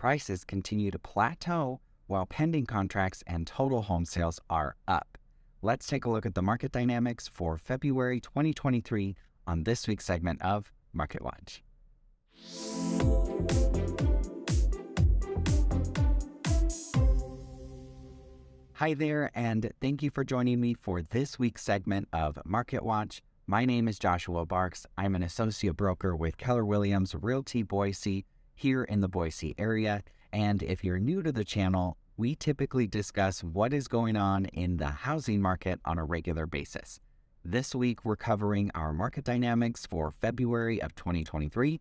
prices continue to plateau while pending contracts and total home sales are up. Let's take a look at the market dynamics for February 2023 on this week's segment of Market Watch. Hi there, and thank you for joining me for this week's segment of Market Watch. My name is Joshua Barks. I'm an associate broker with Keller Williams Realty Boise here in the Boise area. And if you're new to the channel, we typically discuss what is going on in the housing market on a regular basis. This week, we're covering our market dynamics for February of 2023.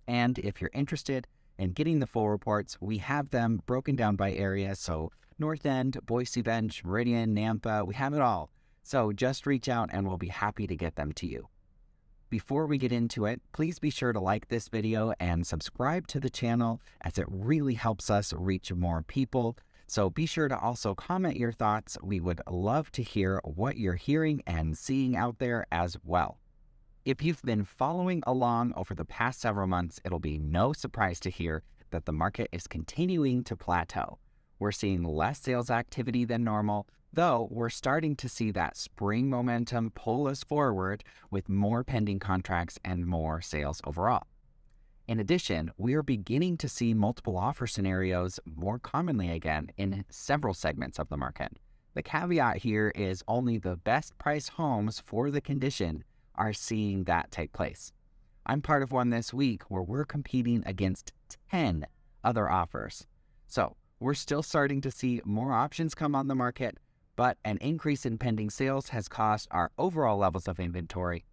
And if you're interested in getting the full reports, we have them broken down by area. So North End, Boise Bench, Meridian, Nampa, we have it all. So just reach out and we'll be happy to get them to you. Before we get into it, please be sure to like this video and subscribe to the channel as it really helps us reach more people. So be sure to also comment your thoughts. We would love to hear what you're hearing and seeing out there as well. If you've been following along over the past several months, it'll be no surprise to hear that the market is continuing to plateau. We're seeing less sales activity than normal, though we're starting to see that spring momentum pull us forward with more pending contracts and more sales overall. In addition, we are beginning to see multiple offer scenarios more commonly again in several segments of the market. The caveat here is only the best priced homes for the condition are seeing that take place. I'm part of one this week where we're competing against 10 other offers. So we're still starting to see more options come on the market, but an increase in pending sales has caused our overall levels of inventory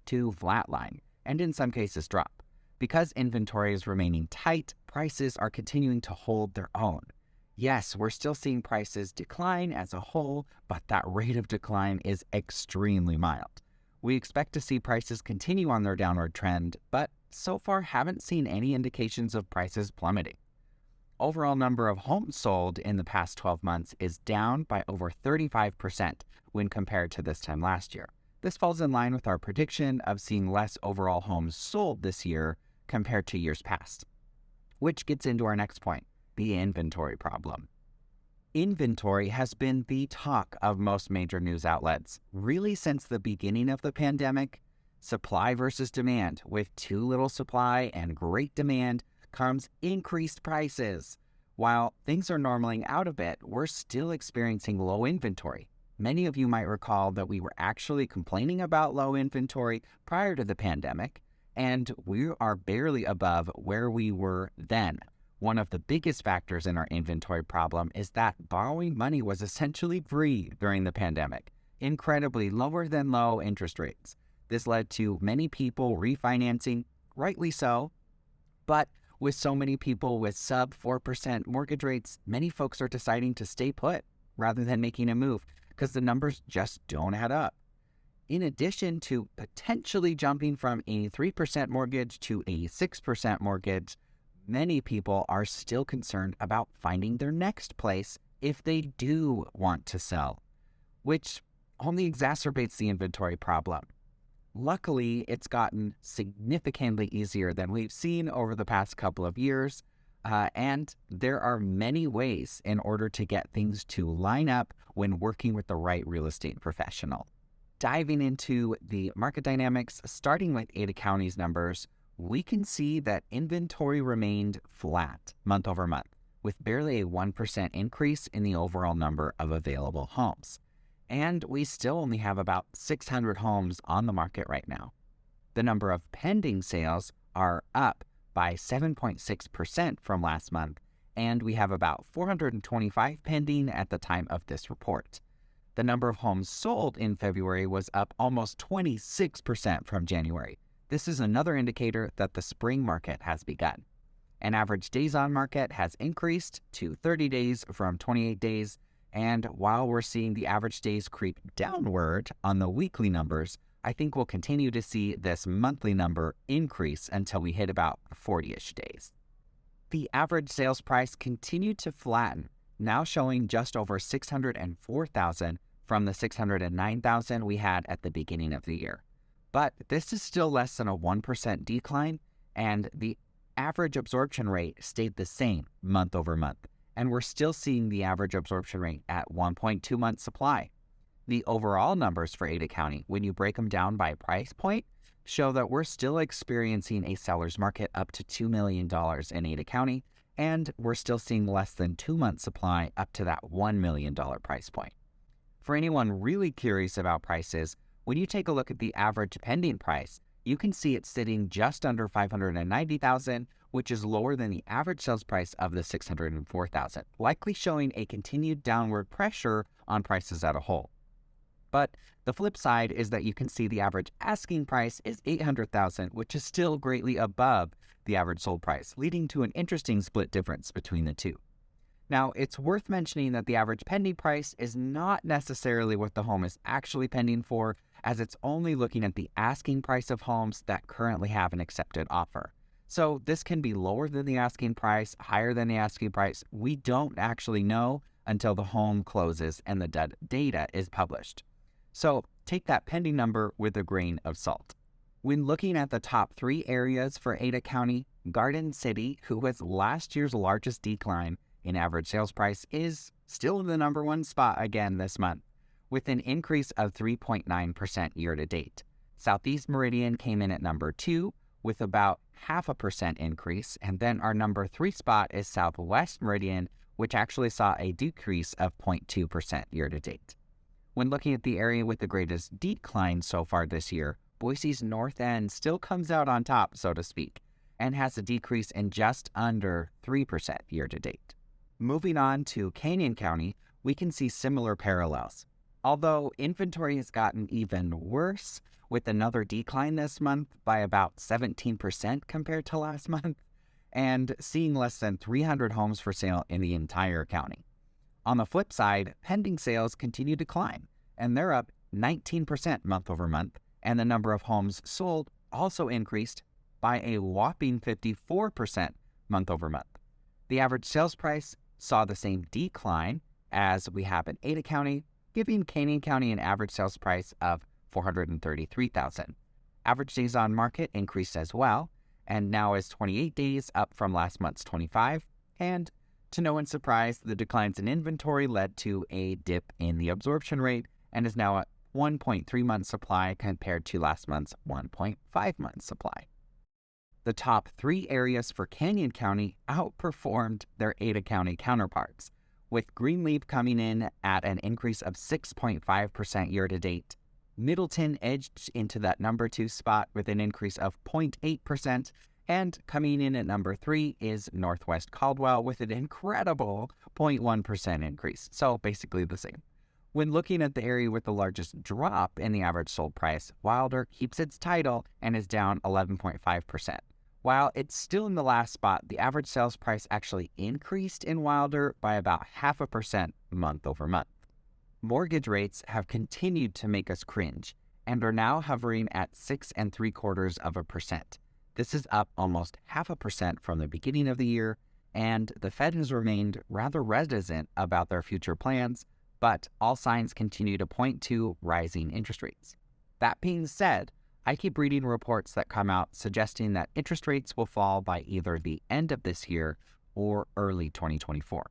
to flatline and in some cases drop. Because inventory is remaining tight, prices are continuing to hold their own. Yes, we're still seeing prices decline as a whole, but that rate of decline is extremely mild. We expect to see prices continue on their downward trend, but so far haven't seen any indications of prices plummeting. Overall number of homes sold in the past 12 months is down by over 35% when compared to this time last year. This falls in line with our prediction of seeing less overall homes sold this year compared to years past, which gets into our next point, the inventory problem. Inventory has been the talk of most major news outlets, really since the beginning of the pandemic. Supply versus demand. With too little supply and great demand comes increased prices. While things are normaling out a bit, we're still experiencing low inventory. Many of you might recall that we were actually complaining about low inventory prior to the pandemic, and we are barely above where we were then. One of the biggest factors in our inventory problem is that borrowing money was essentially free during the pandemic, incredibly lower than low interest rates. This led to many people refinancing, rightly so, but with so many people with sub 4% mortgage rates, many folks are deciding to stay put rather than making a move because the numbers just don't add up. In addition to potentially jumping from a 3% mortgage to a 6% mortgage, many people are still concerned about finding their next place if they do want to sell, which only exacerbates the inventory problem. Luckily, it's gotten significantly easier than we've seen over the past couple of years, and there are many ways in order to get things to line up when working with the right real estate professional. Diving into the market dynamics, starting with Ada County's numbers, we can see that inventory remained flat month over month, with barely a 1% increase in the overall number of available homes. And we still only have about 600 homes on the market right now. The number of pending sales are up by 7.6% from last month, and we have about 425 pending at the time of this report. The number of homes sold in February was up almost 26% from January. This is another indicator that the spring market has begun. An average days on market has increased to 30 days from 28 days, and while we're seeing the average days creep downward on the weekly numbers, I think we'll continue to see this monthly number increase until we hit about 40-ish days. The average sales price continued to flatten, now showing just over $604,000 from the $609,000 we had at the beginning of the year. But this is still less than a 1% decline, and the average absorption rate stayed the same month over month, and we're still seeing the average absorption rate at 1.2 months supply. The overall numbers for Ada County, when you break them down by price point, show that we're still experiencing a seller's market up to $2 million in Ada County, and we're still seeing less than 2 months supply up to that $1 million price point. For anyone really curious about prices, when you take a look at the average pending price, you can see it's sitting just under $590,000, which is lower than the average sales price of the $604,000, likely showing a continued downward pressure on prices as a whole. But the flip side is that you can see the average asking price is $800,000, which is still greatly above the average sold price, leading to an interesting split difference between the two. Now, it's worth mentioning that the average pending price is not necessarily what the home is actually pending for, as it's only looking at the asking price of homes that currently have an accepted offer. So this can be lower than the asking price, higher than the asking price. We don't actually know until the home closes and the data is published. So take that pending number with a grain of salt. When looking at the top 3 areas for Ada County, Garden City, who was last year's largest decline in average sales price, is still in the number 1 spot again this month, with an increase of 3.9% year to date. Southeast Meridian came in at number 2 with about 0.5% increase, and then our number 3 spot is Southwest Meridian, which actually saw a decrease of 0.2% year to date. When looking at the area with the greatest decline so far this year, Boise's North End still comes out on top, so to speak, and has a decrease in just under 3% year to date. Moving on to Canyon County, we can see similar parallels. Although inventory has gotten even worse, with another decline this month by about 17% compared to last month, and seeing less than 300 homes for sale in the entire county. On the flip side, pending sales continue to climb, and they're up 19% month over month, and the number of homes sold also increased by a whopping 54% month over month. The average sales price saw the same decline as we have in Ada County, giving Canyon County an average sales price of $433,000. Average days on market increased as well, and now is 28 days, up from last month's 25, and to no one's surprise, the declines in inventory led to a dip in the absorption rate and is now at 1.3 months supply compared to last month's 1.5 months supply. The top 3 areas for Canyon County outperformed their Ada County counterparts, with Greenleaf coming in at an increase of 6.5% year to date. Middleton edged into that number 2 spot with an increase of 0.8%, and coming in at number 3 is Northwest Caldwell with an incredible 0.1% increase, so basically the same. When looking at the area with the largest drop in the average sold price, Wilder keeps its title and is down 11.5%. While it's still in the last spot, the average sales price actually increased in Wilder by about 0.5% month over month. Mortgage rates have continued to make us cringe and are now hovering at 6.75%. This is up almost 0.5% from the beginning of the year, and the Fed has remained rather reticent about their future plans, but all signs continue to point to rising interest rates. That being said, I keep reading reports that come out suggesting that interest rates will fall by either the end of this year or early 2024.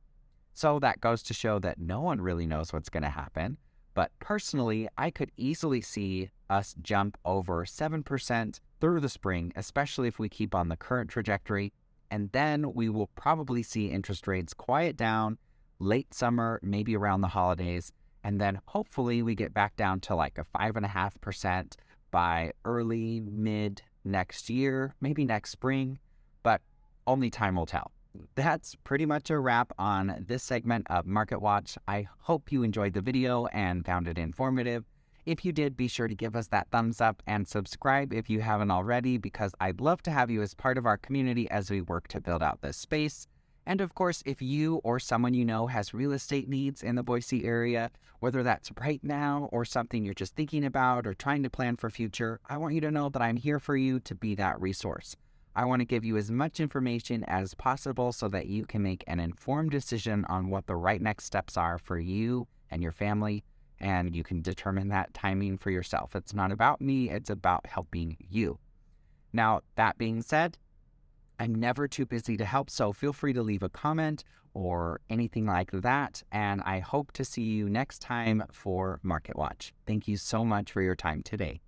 So that goes to show that no one really knows what's going to happen, but personally, I could easily see us jump over 7% through the spring, especially if we keep on the current trajectory, and then we will probably see interest rates quiet down late summer, maybe around the holidays, and then hopefully we get back down to like a 5.5% by early, mid next year, maybe next spring, but only time will tell. That's pretty much a wrap on this segment of Market Watch. I hope you enjoyed the video and found it informative. If you did, be sure to give us that thumbs up and subscribe if you haven't already, because I'd love to have you as part of our community as we work to build out this space. And of course, if you or someone you know has real estate needs in the Boise area, whether that's right now or something you're just thinking about or trying to plan for future, I want you to know that I'm here for you to be that resource. I want to give you as much information as possible so that you can make an informed decision on what the right next steps are for you and your family, and you can determine that timing for yourself. It's not about me, it's about helping you. Now, that being said, I'm never too busy to help, so feel free to leave a comment or anything like that. And I hope to see you next time for Market Watch. Thank you so much for your time today.